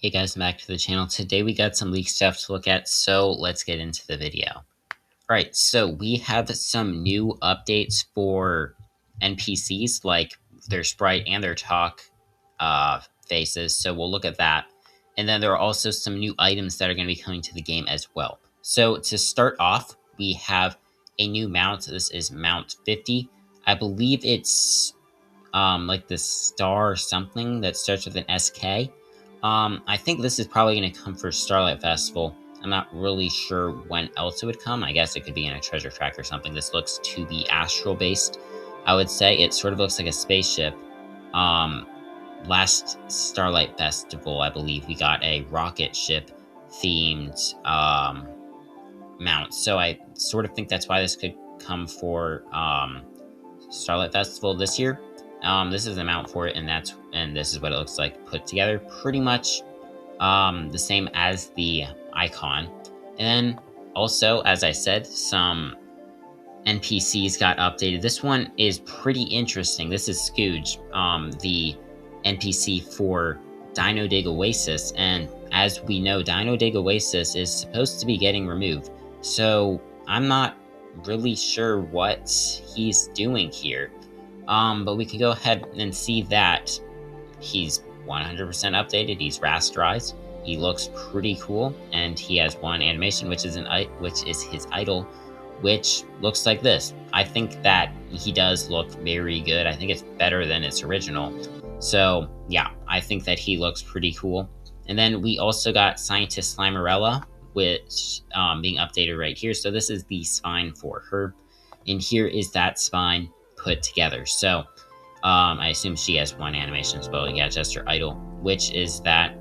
Hey guys, back to the channel. Today we got some leak stuff to look at, so let's get into the video. Alright, so we have some new updates for NPCs, like their sprite and their talk faces, so we'll look at that. And then there are also some new items that are going to be coming to the game as well. So to start off, we have a new mount. This is Mount 50. I believe it's like the star or something that starts with an SK. I think this is probably going to come for Starlight Festival. I'm not really sure when else it would come. I guess it could be in a treasure track or something. This looks to be astral based. I would say it sort of looks like a spaceship. Last Starlight Festival, I believe we got a rocket ship themed mount. So I sort of think that's why this could come for Starlight Festival this year. This is the mount for it, and this is what it looks like put together. Pretty much the same as the icon. And then also, as I said, some NPCs got updated. This one is pretty interesting. This is Scooge, the NPC for Dyno Oasis, and as we know, Dyno Oasis is supposed to be getting removed. So I'm not really sure what he's doing here. But we can go ahead and see that he's 100% updated. He's rasterized. He looks pretty cool, and he has one animation, which is his idol, which looks like this. I think that he does look very good. I think it's better than its original. So yeah, I think that he looks pretty cool. And then we also got Scientist Slimerella, which being updated right here. So this is the spine for her, and here is that spine put together. So I assume she has one animation as well. Yeah, just her idol, which is that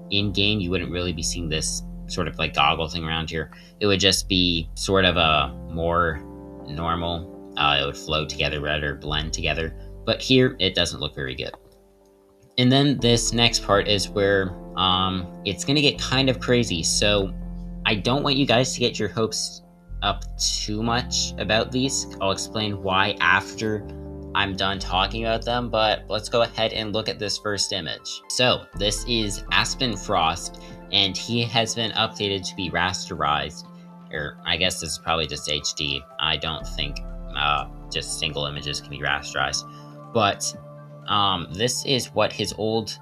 in game you wouldn't really be seeing this sort of like goggle thing around here. It would just be sort of a more normal. It would flow together rather blend together. But here it doesn't look very good. And then this next part is where it's gonna get kind of crazy. So I don't want you guys to get your hopes up too much about these. I'll explain why after I'm done talking about them, but let's go ahead and look at this first image. So this is Aspen Frost, and he has been updated to be rasterized, or I guess this is probably just HD. I don't think just single images can be rasterized, but this is what his old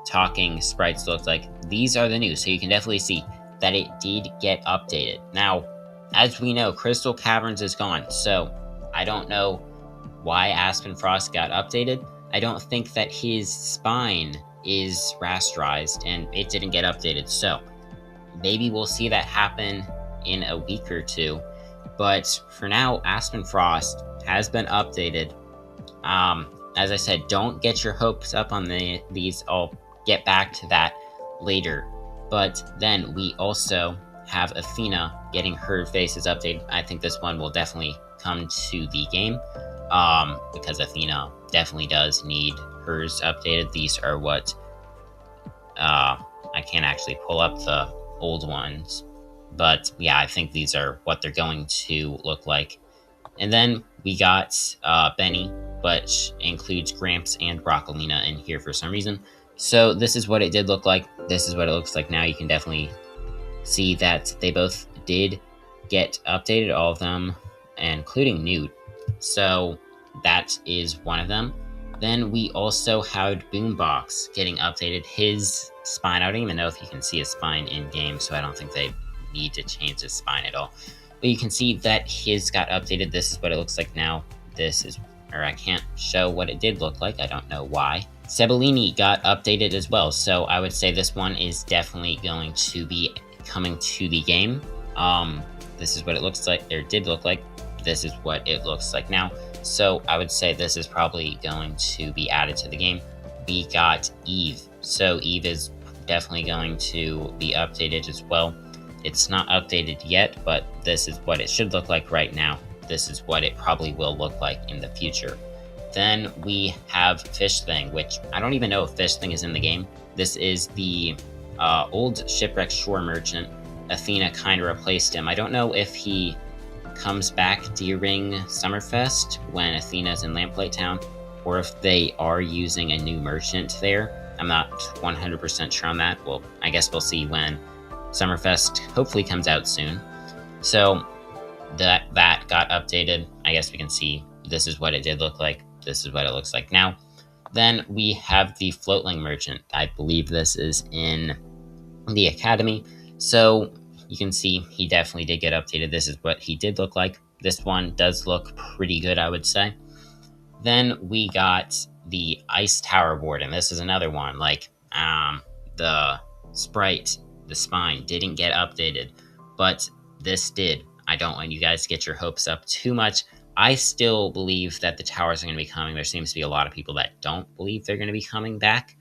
talking sprites looked like. These are the new, so you can definitely see that it did get updated. Now, as we know, Crystal Caverns is gone, so I don't know why Aspen Frost got updated. I don't think that his spine is rasterized, and it didn't get updated, so maybe we'll see that happen in a week or two. But for now, Aspen Frost has been updated. As I said, don't get your hopes up on these. I'll get back to that later. But then we also have Athena getting her faces updated. I think this one will definitely come to the game, because Athena definitely does need hers updated. These are what I can't actually pull up the old ones, but yeah, I think these are what they're going to look like. And then we got Benny, which includes Gramps and Broccolina in here for some reason. So this is what it did look like. This is what it looks like now. You can definitely see that they both did get updated, all of them, including Newt. So that is one of them. Then we also had Boombox getting updated. His spine, I don't even know if you can see his spine in game, so I don't think they need to change his spine at all. But you can see that his got updated. This is what it looks like now. This is, or I can't show what it did look like. I don't know why. Cebellini got updated as well, so I would say this one is definitely going to be coming to the game. This is what it looks like, or did look like. This is what it looks like now. So I would say this is probably going to be added to the game. We got Eve. So Eve is definitely going to be updated as well. It's not updated yet, but this is what it should look like right now. This is what it probably will look like in the future. Then we have Fish Thing, which I don't even know if Fish Thing is in the game. This is the old Shipwreck Shore Merchant. Athena kind of replaced him. I don't know if he comes back during Summerfest when Athena's in Lamplight Town, or if they are using a new merchant there. I'm not 100% sure on that. Well, I guess we'll see when Summerfest hopefully comes out soon. So that got updated. I guess we can see this is what it did look like. This is what it looks like now. Then we have the Floatling Merchant. I believe this is in the Academy. So you can see he definitely did get updated. This is what he did look like. This one does look pretty good, I would say. Then we got the Ice Tower board, and this is another one. Like, the sprite, the spine didn't get updated, but this did. I don't want you guys to get your hopes up too much. I still believe that the towers are going to be coming. There seems to be a lot of people that don't believe they're going to be coming back.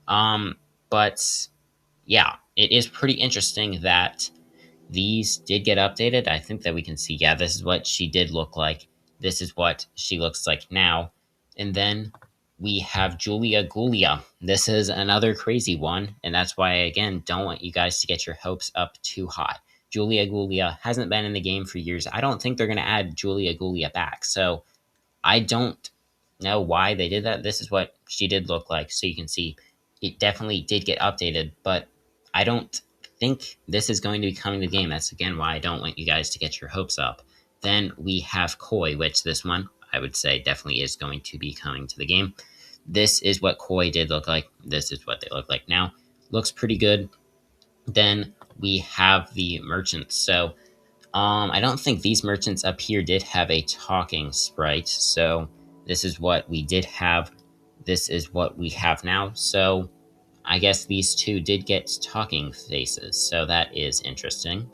But yeah, it is pretty interesting that these did get updated. I think that we can see, yeah, this is what she did look like. This is what she looks like now. And then we have Julia Gulia. This is another crazy one, and that's why I, again, don't want you guys to get your hopes up too high. Julia Gulia hasn't been in the game for years. I don't think they're going to add Julia Gulia back, so I don't know why they did that. This is what she did look like, so you can see it definitely did get updated, but I don't think this is going to be coming to the game. That's, again, why I don't want you guys to get your hopes up. Then we have Koi, which this one, I would say, definitely is going to be coming to the game. This is what Koi did look like. This is what they look like now. Looks pretty good. Then we have the merchants. So I don't think these merchants up here did have a talking sprite. So this is what we did have. This is what we have now. So I guess these two did get talking faces. So that is interesting.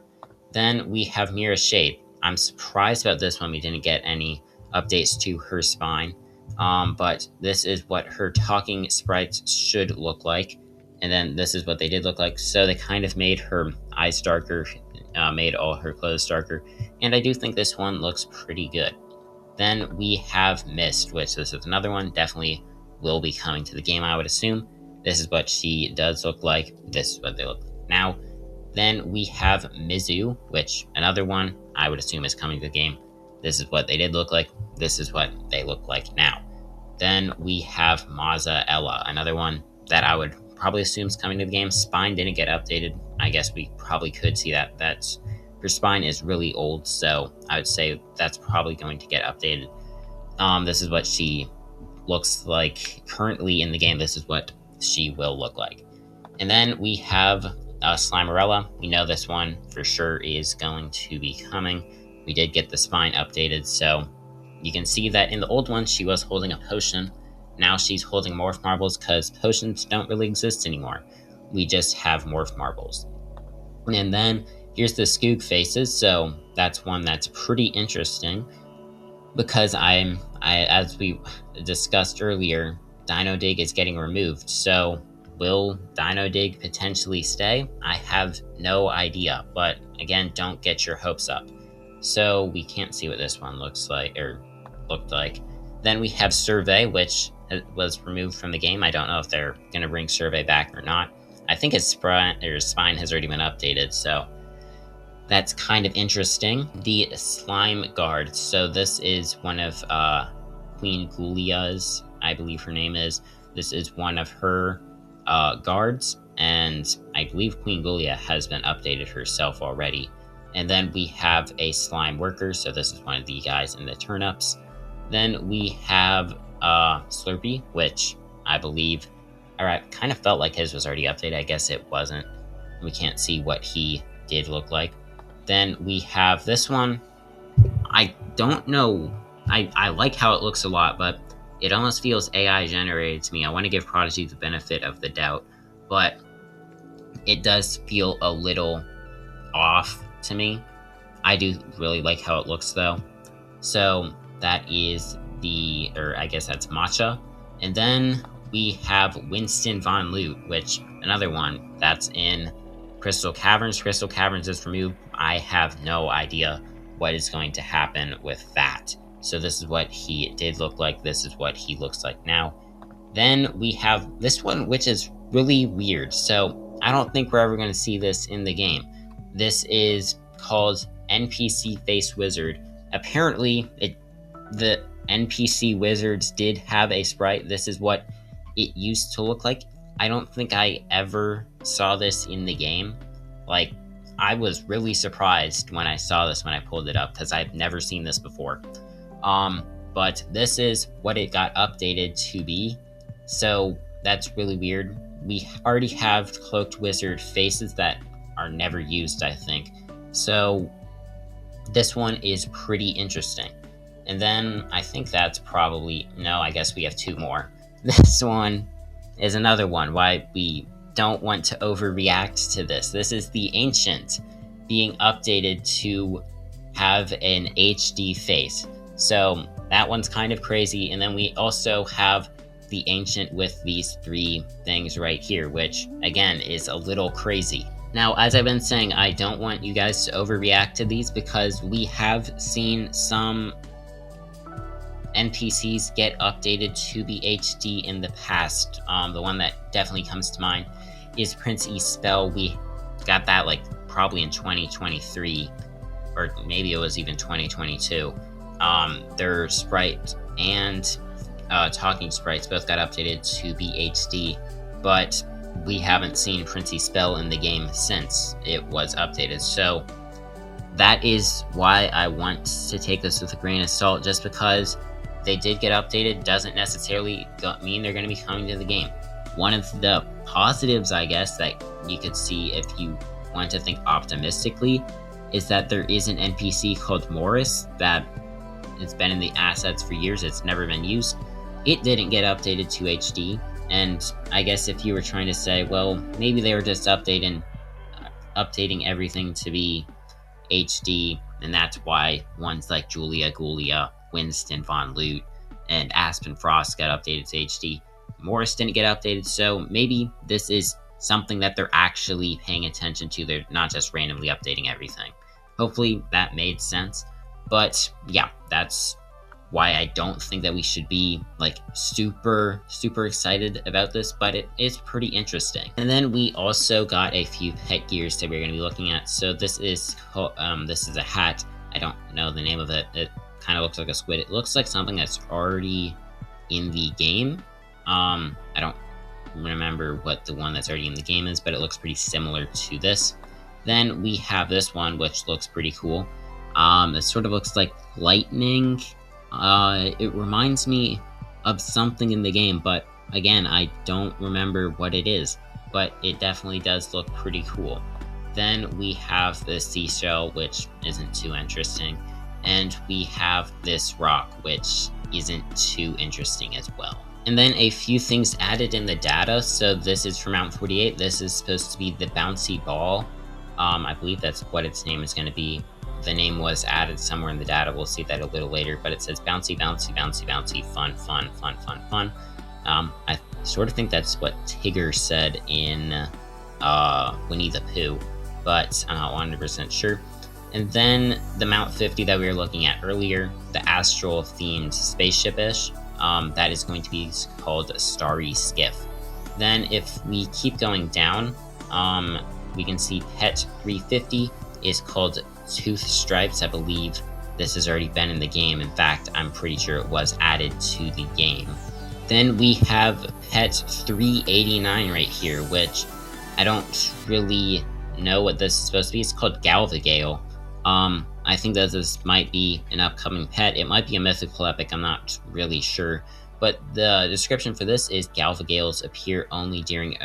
Then we have Mira Shade. I'm surprised about this one. We didn't get any updates to her spine. But this is what her talking sprites should look like. And then this is what they did look like. So they kind of made her eyes darker, made all her clothes darker. And I do think this one looks pretty good. Then we have Mist, which this is another one. Definitely will be coming to the game, I would assume. This is what she does look like. This is what they look like now. Then we have Mizu, which another one I would assume is coming to the game. This is what they did look like. This is what they look like now. Then we have Maza Ella, another one that I would probably assume is coming to the game. Spine didn't get updated. I guess we probably could see that. Her spine is really old, so I would say that's probably going to get updated. This is what she looks like currently in the game. This is what she will look like. And then we have Slimerella. We know this one for sure is going to be coming. We did get the spine updated, so you can see that in the old one, she was holding a potion. Now she's holding morph marbles because potions don't really exist anymore. We just have morph marbles. And then here's the Skoog faces, so that's one that's pretty interesting because as we discussed earlier, Dino Dig is getting removed. So will Dino Dig potentially stay? I have no idea, but again, don't get your hopes up. So we can't see what this one looks like or looked like. Then we have Survey, which was removed from the game. I don't know if they're going to bring Survey back or not. I think his spine has already been updated, so that's kind of interesting. The Slime Guard. So this is one of Queen Gulia's, I believe her name is. This is one of her guards, and I believe Queen Gulia has been updated herself already. And then we have a Slime Worker, so this is one of the guys in the turnips. Then we have Slurpee, which I believe, I kind of felt like his was already updated. I guess it wasn't. We can't see what he did look like. Then we have this one. I don't know. I like how it looks a lot, but it almost feels AI generated to me. I want to give Prodigy the benefit of the doubt, but it does feel a little off to me. I do really like how it looks though. So that is I guess that's Matcha. And then we have Winston Von Loot, which another one that's in Crystal Caverns. Crystal Caverns is removed. I have no idea what is going to happen with that. So this is what he did look like. This is what he looks like now. Then we have this one, which is really weird. So I don't think we're ever going to see this in the game. This is called NPC Face Wizard. Apparently, the NPC wizards did have a sprite. This is what it used to look like. I don't think I ever saw this in the game. Like, I was really surprised when I saw this when I pulled it up because I've never seen this before. But this is what it got updated to be. So that's really weird. We already have cloaked wizard faces that are never used, I think. So this one is pretty interesting. And then I think that's probably, no, I guess we have two more. This one is another one why we don't want to overreact to this. This is the Ancient being updated to have an HD face. So that one's kind of crazy. And then we also have the Ancient with these three things right here, which again is a little crazy. Now, as I've been saying, I don't want you guys to overreact to these because we have seen some NPCs get updated to be HD in the past. The one that definitely comes to mind is Prince E Spell. We got that like probably in 2023, or maybe it was even 2022. Their sprite and talking sprites both got updated to be HD, but we haven't seen Prince E Spell in the game since it was updated. So that is why I want to take this with a grain of salt, just because they did get updated doesn't necessarily mean they're going to be coming to the game. One of the positives, I guess, that you could see if you want to think optimistically is that there is an NPC called Morris that it's been in the assets for years. It's never been used. It didn't get updated to HD. And I guess if you were trying to say, well, maybe they were just updating everything to be HD, and that's why ones like Julia Gulia, Winston Von Lute, and Aspen Frost got updated to HD. Morris didn't get updated, so maybe this is something that they're actually paying attention to. They're not just randomly updating everything. Hopefully that made sense. But yeah, that's why I don't think that we should be like super excited about this, but it is pretty interesting. And then we also got a few pet gears that we're going to be looking at. So this is a hat. I don't know the name of it. It kind of looks like a squid. It looks like something that's already in the game. I don't remember what the one that's already in the game is, but it looks pretty similar to this. Then we have this one, which looks pretty cool. It sort of looks like lightning. It reminds me of something in the game, but again, I don't remember what it is, but it definitely does look pretty cool. Then we have the seashell, which isn't too interesting, and we have this rock, which isn't too interesting as well. And then a few things added in the data. So this is for Mount 48. This is supposed to be the bouncy ball. I believe that's what its name is going to be. The name was added somewhere in the data. We'll see that a little later, but it says bouncy, bouncy, bouncy, bouncy, fun, fun, fun, fun, fun. I sort of think that's what Tigger said in Winnie the Pooh, but I'm not 100% sure. And then the Mount 50 that we were looking at earlier, the astral themed spaceship-ish, that is going to be called Starry Skiff. Then if we keep going down, we can see Pet 350 is called Tooth Stripes. I believe this has already been in the game. In fact, I'm pretty sure it was added to the game. Then we have Pet 389 right here, which I don't really know what this is supposed to be. It's called Galvagale. I think that this might be an upcoming pet. It might be a mythical epic, I'm not really sure. But the description for this is Galvagales appear only during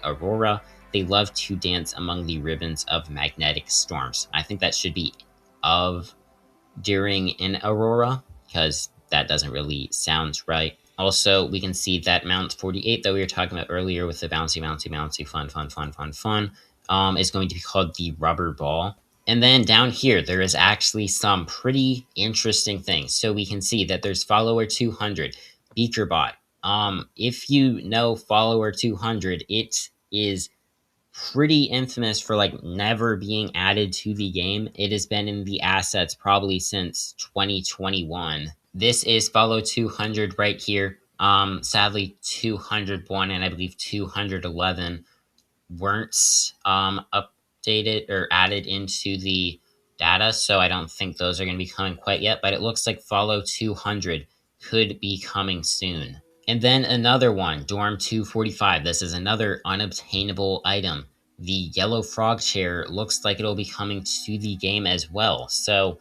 Aurora. They love to dance among the ribbons of magnetic storms. I think that should be of during an Aurora, because that doesn't really sound right. Also, we can see that Mount 48 that we were talking about earlier with the bouncy, bouncy, bouncy, fun, fun, fun, fun, fun, is going to be called the Rubber Ball. And then down here, there is actually some pretty interesting things. So we can see that there's Follower 200, Beakerbot. If you know Follower 200, it is pretty infamous for like never being added to the game. It has been in the assets probably since 2021. This is Follow 200 right here. Sadly, 201 and I believe 211 weren't updated or added into the data, so I don't think those are going to be coming quite yet, but it looks like Follow 200 could be coming soon. And then another one, Dorm 245. This is another unobtainable item. The yellow frog chair looks like it'll be coming to the game as well. So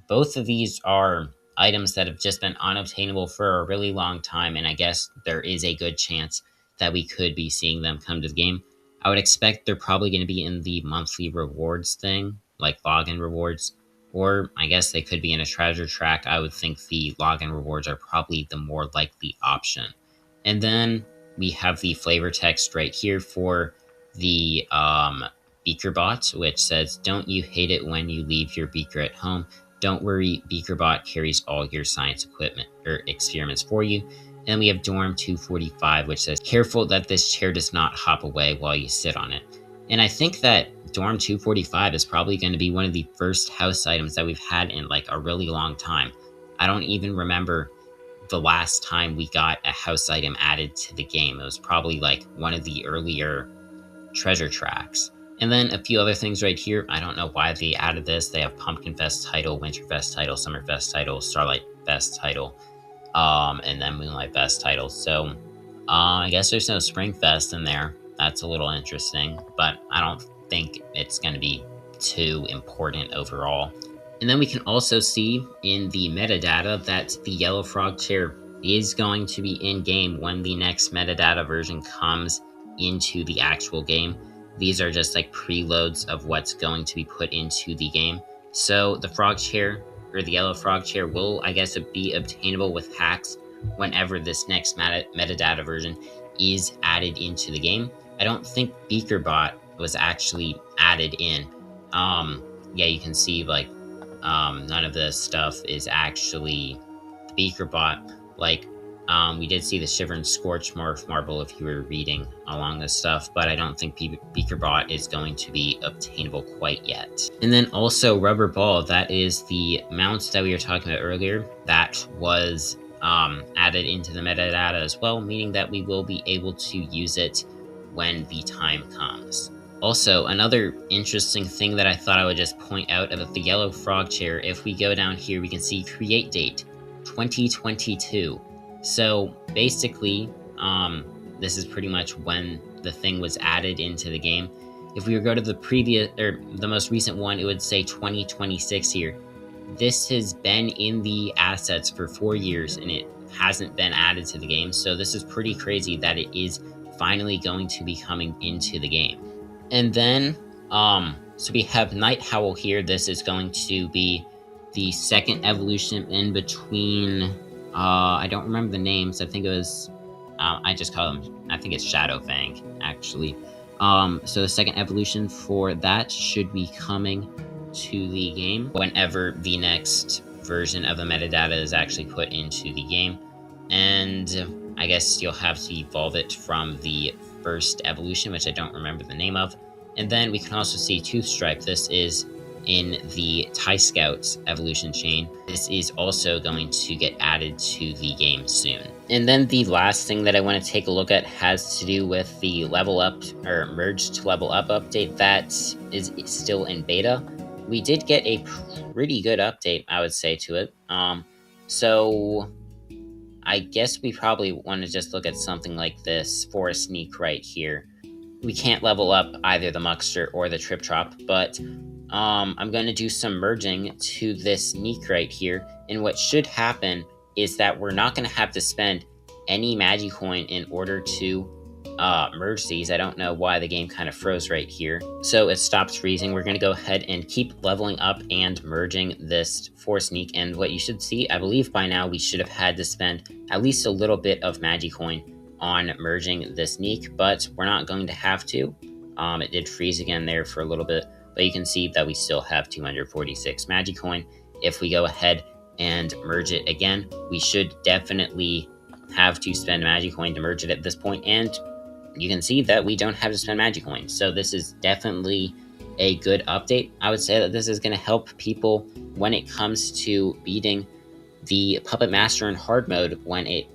both of these are items that have just been unobtainable for a really long time, and I guess there is a good chance that we could be seeing them come to the game. I would expect they're probably going to be in the monthly rewards thing, like login rewards, or I guess they could be in a treasure track. I would think the login rewards are probably the more likely option. And then we have the flavor text right here for the beaker bot, which says, "Don't you hate it when you leave your beaker at home? Don't worry, BeakerBot carries all your science equipment or experiments for you." And we have Dorm 245, which says, "Careful that this chair does not hop away while you sit on it." And I think that Dorm 245 is probably going to be one of the first house items that we've had in like a really long time. I don't even remember the last time we got a house item added to the game. It was probably like one of the earlier treasure tracks. And then a few other things right here. I don't know why they added this. They have Pumpkin Fest title, Winter Fest title, Summer Fest title, Starlight Fest title, and then Moonlight Fest title. So I guess there's no Spring Fest in there. That's a little interesting, but I don't think it's going to be too important overall. And then we can also see in the metadata that the Yellow Frog chair is going to be in game when the next metadata version comes into the actual game. These are just like preloads of what's going to be put into the game. So the frog chair, or the yellow frog chair, will, I guess, be obtainable with hacks whenever this next metadata version is added into the game. I don't think BeakerBot was actually added in. Yeah, you can see like none of this stuff is actually the BeakerBot. Like, we did see the Shiver and Scorch Morph Marble if you were reading along this stuff, but I don't think BeakerBot is going to be obtainable quite yet. And then also Rubber Ball, that is the mount that we were talking about earlier, that was added into the metadata as well, meaning that we will be able to use it when the time comes. Also, another interesting thing that I thought I would just point out about the yellow frog chair, if we go down here, we can see create date 2022. So basically, this is pretty much when the thing was added into the game. If we were to go to the previous, or the most recent one, it would say 2026 here. This has been in the assets for 4 years and it hasn't been added to the game. So this is pretty crazy that it is finally going to be coming into the game. And then, so we have Night Howl here. This is going to be the second evolution in between, I don't remember the names. I think it was, I just call them, I think it's Shadowfang, actually. So the second evolution for that should be coming to the game whenever the next version of the metadata is actually put into the game. And I guess you'll have to evolve it from the first evolution, which I don't remember the name of. And then we can also see Tooth Stripe. This is in the TIE Scouts evolution chain. This is also going to get added to the game soon. And then the last thing that I want to take a look at has to do with the level up, or merge to level up update that is still in beta. We did get a pretty good update, I would say, to it. So I guess we probably want to just look at something like this for a sneak right here. We can't level up either the Muckster or the Trip Trop, but I'm going to do some merging to this sneak right here. And what should happen is that we're not going to have to spend any Magicoin in order to merge these. I don't know why the game kind of froze right here. So it stops freezing. We're going to go ahead and keep leveling up and merging this for sneak. And what you should see, I believe by now we should have had to spend at least a little bit of Magicoin on merging the sneak, but we're not going to have to. It did freeze again there for a little bit, but you can see that we still have 246 Magicoin. If we go ahead and merge it again, we should definitely have to spend Magicoin to merge it at this point, and you can see that we don't have to spend Magicoin. So this is definitely a good update. I would say that this is going to help people when it comes to beating the Puppet Master in hard mode when it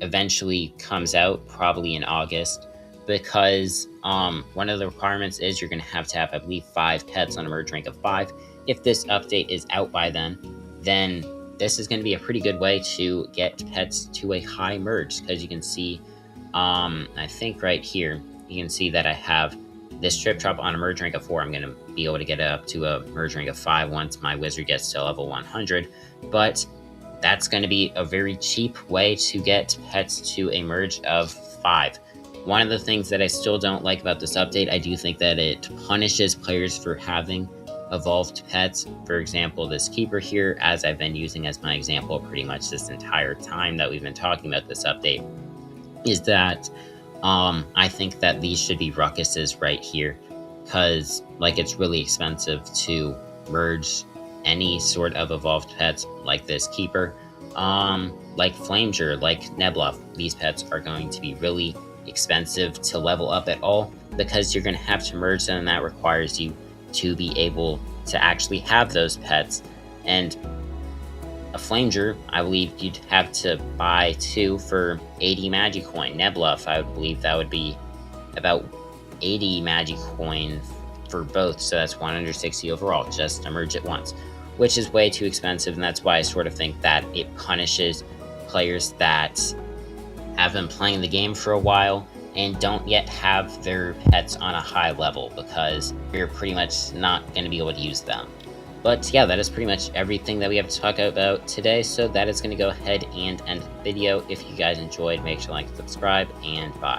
eventually comes out, probably in August, because one of the requirements is you're going to have, I believe, 5 pets on a merge rank of 5. If this update is out by then this is going to be a pretty good way to get pets to a high merge, because you can see, I think right here, you can see that I have this trip drop on a merge rank of 4. I'm going to be able to get it up to a merge rank of 5 once my wizard gets to level 100, but that's going to be a very cheap way to get pets to a merge of 5. One of the things that I still don't like about this update, I do think that it punishes players for having evolved pets. For example, this keeper here, as I've been using as my example pretty much this entire time that we've been talking about this update, is that I think that these should be ruckuses right here, because like it's really expensive to merge any sort of evolved pets like this keeper, like Flameger, like Nebluff. These pets are going to be really expensive to level up at all, because you're going to have to merge them, and that requires you to be able to actually have those pets. And a Flameger, I believe you'd have to buy 2 for 80 magic coin. Nebluff, I would believe that would be about 80 magic coin for both, so that's 160 overall just to merge it once, which is way too expensive. And that's why I sort of think that it punishes players that have been playing the game for a while and don't yet have their pets on a high level, because you're pretty much not going to be able to use them. But yeah, that is pretty much everything that we have to talk about today, so that is going to go ahead and end the video. If you guys enjoyed, make sure to like and subscribe, and bye.